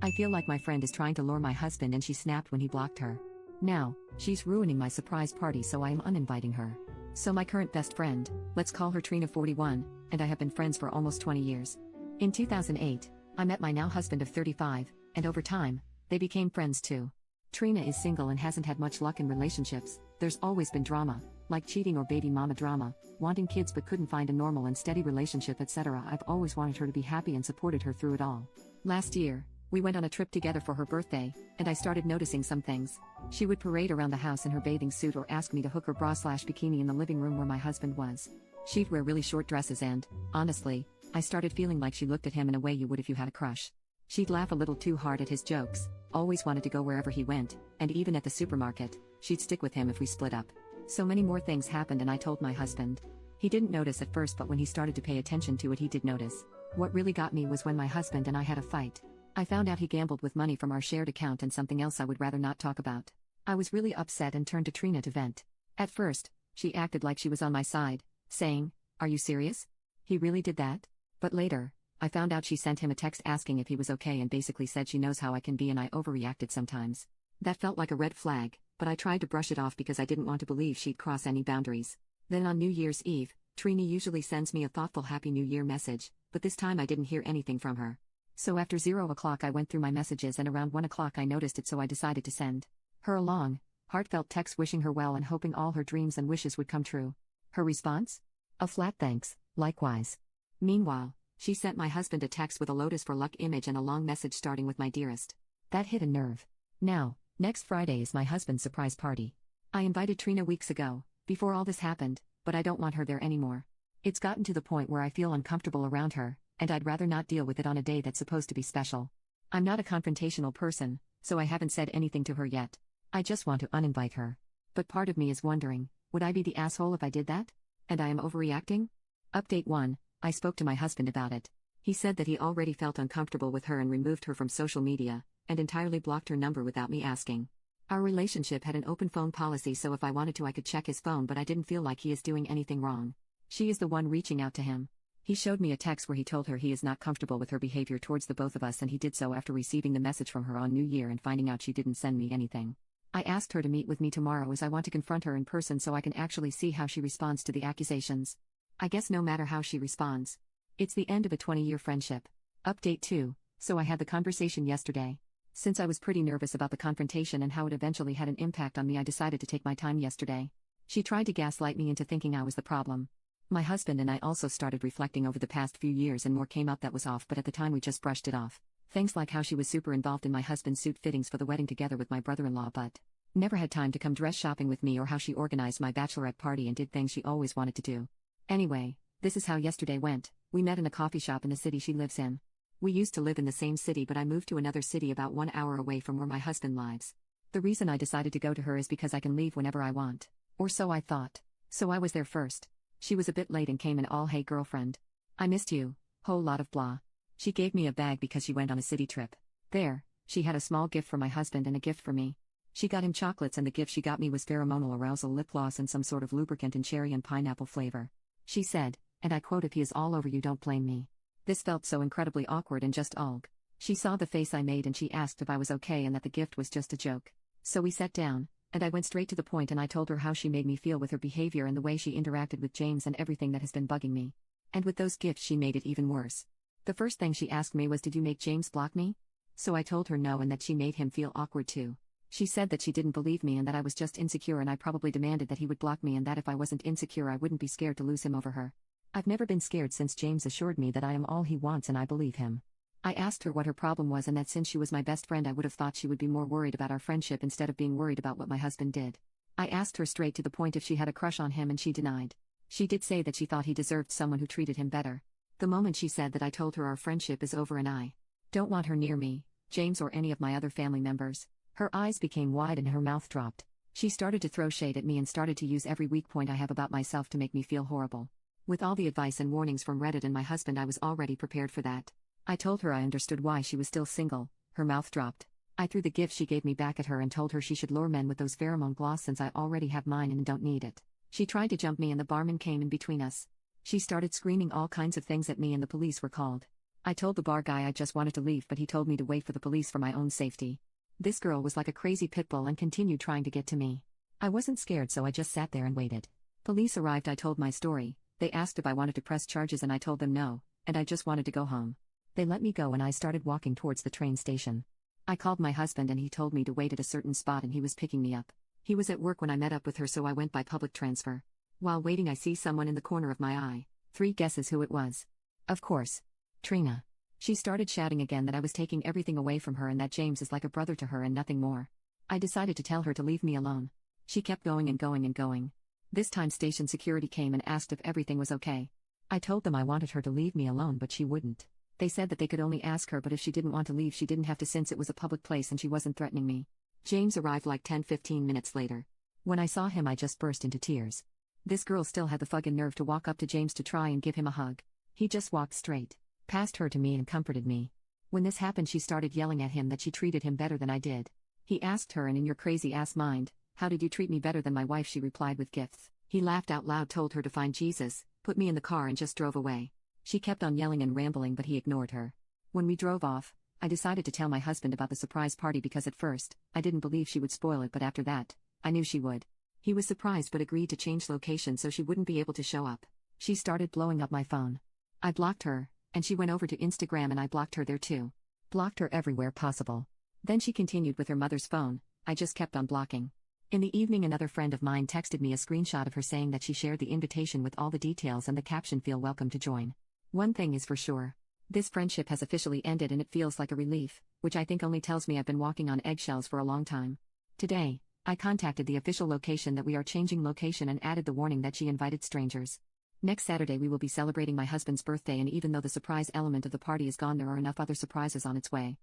I feel like my friend is trying to lure my husband and she snapped when he blocked her. Now, she's ruining my surprise party, so I am uninviting her. So my current best friend, let's call her Trina 41, and I have been friends for almost 20 years. In 2008, I met my now husband of 35, and over time, they became friends too. Trina is single and hasn't had much luck in relationships. There's always been drama, like cheating or baby mama drama, wanting kids but couldn't find a normal and steady relationship, etc. I've always wanted her to be happy and supported her through it all. Last year, we went on a trip together for her birthday, and I started noticing some things. She would parade around the house in her bathing suit or ask me to hook her bra/bikini in the living room where my husband was. She'd wear really short dresses and, honestly, I started feeling like she looked at him in a way you would if you had a crush. She'd laugh a little too hard at his jokes, always wanted to go wherever he went, and even at the supermarket, she'd stick with him if we split up. So many more things happened and I told my husband. He didn't notice at first, but when he started to pay attention to it he did notice. What really got me was when my husband and I had a fight. I found out he gambled with money from our shared account and something else I would rather not talk about. I was really upset and turned to Trina to vent. At first, she acted like she was on my side, saying, "Are you serious? He really did that?" But later, I found out she sent him a text asking if he was okay and basically said she knows how I can be and I overreacted sometimes. That felt like a red flag, but I tried to brush it off because I didn't want to believe she'd cross any boundaries. Then on New Year's Eve, Trina usually sends me a thoughtful Happy New Year message, but this time I didn't hear anything from her. So after 0 o'clock I went through my messages and around 1 o'clock I noticed it, so I decided to send her a long, heartfelt text wishing her well and hoping all her dreams and wishes would come true. Her response? A flat thanks, likewise. Meanwhile, she sent my husband a text with a Lotus for Luck image and a long message starting with "my dearest." That hit a nerve. Now, next Friday is my husband's surprise party. I invited Trina weeks ago, before all this happened, but I don't want her there anymore. It's gotten to the point where I feel uncomfortable around her, and I'd rather not deal with it on a day that's supposed to be special. I'm not a confrontational person, so I haven't said anything to her yet. I just want to uninvite her. But part of me is wondering, would I be the asshole if I did that? And I am overreacting? Update 1, I spoke to my husband about it. He said that he already felt uncomfortable with her and removed her from social media, and entirely blocked her number without me asking. Our relationship had an open phone policy, so if I wanted to I could check his phone, but I didn't feel like he is doing anything wrong. She is the one reaching out to him. He showed me a text where he told her he is not comfortable with her behavior towards the both of us, and he did so after receiving the message from her on New Year and finding out she didn't send me anything. I asked her to meet with me tomorrow as I want to confront her in person so I can actually see how she responds to the accusations. I guess no matter how she responds, it's the end of a 20-year friendship. Update 2, so I had the conversation yesterday. Since I was pretty nervous about the confrontation and how it eventually had an impact on me, I decided to take my time yesterday. She tried to gaslight me into thinking I was the problem. My husband and I also started reflecting over the past few years and more came up that was off, but at the time we just brushed it off. Things like how she was super involved in my husband's suit fittings for the wedding together with my brother-in-law but never had time to come dress shopping with me, or how she organized my bachelorette party and did things she always wanted to do. Anyway, this is how yesterday went. We met in a coffee shop in the city she lives in. We used to live in the same city, but I moved to another city about 1 hour away from where my husband lives. The reason I decided to go to her is because I can leave whenever I want. Or so I thought. So I was there first. She was a bit late and came in all, "Hey girlfriend. I missed you, whole lot of blah." She gave me a bag because she went on a city trip. There, she had a small gift for my husband and a gift for me. She got him chocolates and the gift she got me was pheromonal arousal lip gloss and some sort of lubricant in cherry and pineapple flavor. She said, and I quote, "If he is all over you, don't blame me." This felt so incredibly awkward and just ugh. She saw the face I made and she asked if I was okay and that the gift was just a joke. So we sat down, and I went straight to the point and I told her how she made me feel with her behavior and the way she interacted with James and everything that has been bugging me. And with those gifts she made it even worse. The first thing she asked me was, "Did you make James block me?" So I told her no and that she made him feel awkward too. She said that she didn't believe me and that I was just insecure, and I probably demanded that he would block me and that if I wasn't insecure I wouldn't be scared to lose him over her. I've never been scared since James assured me that I am all he wants, and I believe him. I asked her what her problem was and that since she was my best friend I would have thought she would be more worried about our friendship instead of being worried about what my husband did. I asked her straight to the point if she had a crush on him and she denied. She did say that she thought he deserved someone who treated him better. The moment she said that I told her our friendship is over and I don't want her near me, James or any of my other family members. Her eyes became wide and her mouth dropped. She started to throw shade at me and started to use every weak point I have about myself to make me feel horrible. With all the advice and warnings from Reddit and my husband I was already prepared for that. I told her I understood why she was still single. Her mouth dropped. I threw the gift she gave me back at her and told her she should lure men with those pheromone gloss since I already have mine and don't need it. She tried to jump me and the barman came in between us. She started screaming all kinds of things at me and the police were called. I told the bar guy I just wanted to leave, but he told me to wait for the police for my own safety. This girl was like a crazy pit bull and continued trying to get to me. I wasn't scared, so I just sat there and waited. Police arrived. I told my story. They asked if I wanted to press charges and I told them no, and I just wanted to go home. They let me go and I started walking towards the train station. I called my husband and he told me to wait at a certain spot and he was picking me up. He was at work when I met up with her, so I went by public transfer. While waiting, I see someone in the corner of my eye. 3 guesses who it was. Of course. Trina. She started shouting again that I was taking everything away from her and that James is like a brother to her and nothing more. I decided to tell her to leave me alone. She kept going and going and going. This time station security came and asked if everything was okay. I told them I wanted her to leave me alone, but she wouldn't. They said that they could only ask her, but if she didn't want to leave she didn't have to, since it was a public place and she wasn't threatening me. James arrived like 10-15 minutes later. When I saw him I just burst into tears. This girl still had the fucking nerve to walk up to James to try and give him a hug. He just walked straight past her to me and comforted me. When this happened she started yelling at him that she treated him better than I did. He asked her, and in your crazy ass mind, how did you treat me better than my wife? She replied with gifts. He laughed out loud, told her to find Jesus, put me in the car and just drove away. She kept on yelling and rambling, but he ignored her. When we drove off, I decided to tell my husband about the surprise party because at first, I didn't believe she would spoil it, but after that, I knew she would. He was surprised but agreed to change location so she wouldn't be able to show up. She started blowing up my phone. I blocked her, and she went over to Instagram and I blocked her there too. Blocked her everywhere possible. Then she continued with her mother's phone. I just kept on blocking. In the evening another friend of mine texted me a screenshot of her saying that she shared the invitation with all the details and the caption, "Feel welcome to join." One thing is for sure. This friendship has officially ended and it feels like a relief, which I think only tells me I've been walking on eggshells for a long time. Today, I contacted the official location that we are changing location and added the warning that she invited strangers. Next Saturday we will be celebrating my husband's birthday, and even though the surprise element of the party is gone, there are enough other surprises on its way.